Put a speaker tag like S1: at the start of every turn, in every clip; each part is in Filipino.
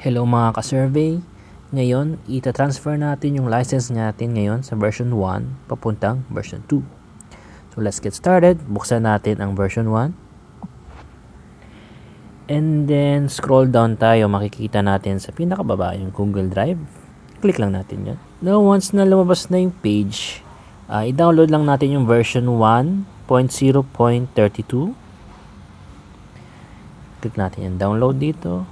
S1: Hello mga ka-survey. Ngayon, ita-transfer natin yung license natin ngayon sa version 1 papuntang version 2. So let's get started. Buksan natin ang version 1. And then scroll down tayo, makikita natin sa pinakababa yung Google Drive. Click lang natin yun. Now once na lumabas na yung page, i-download lang natin yung version 1.0.32. Click natin yung download dito.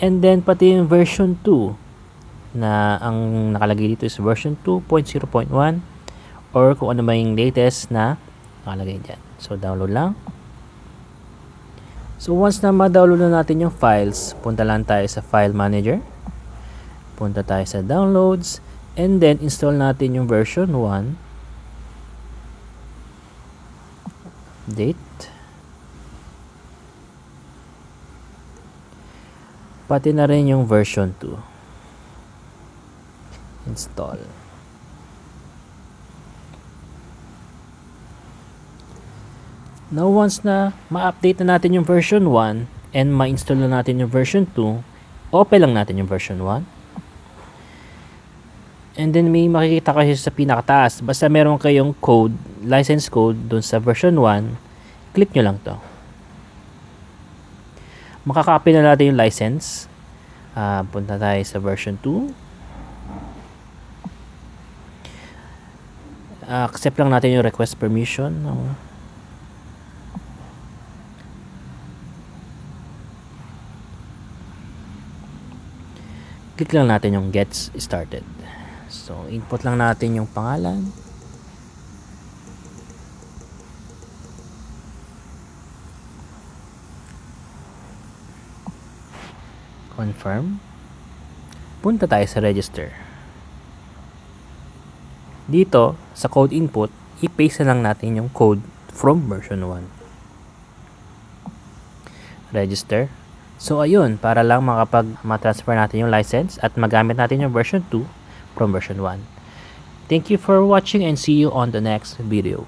S1: And then pati yung version 2 na ang nakalagay dito is version 2.0.1 or kung ano ba yung latest na nakalagay dyan. So download lang. So once na ma-download na natin yung files, punta lang tayo sa file manager. Punta tayo sa downloads and then install natin yung version 1. Date. Pati na rin yung version 2. Install. Now once na ma-update na natin yung version 1 and ma-install na natin yung version 2, open lang natin yung version 1. And then may makikita kayo sa pinakataas. Basta meron kayong code, license code dun sa version 1, click nyo lang to. Makakopy na natin yung license. Punta tayo sa version 2. Accept lang natin yung request permission. Click lang natin yung get started. So, input lang natin yung pangalan. Confirm. Punta tayo sa register. Dito, sa code input, i-paste na lang natin yung code from version 1. Register. So, ayun, para lang ma-transfer natin yung license at magamit natin yung version 2 from version 1. Thank you for watching and see you on the next video.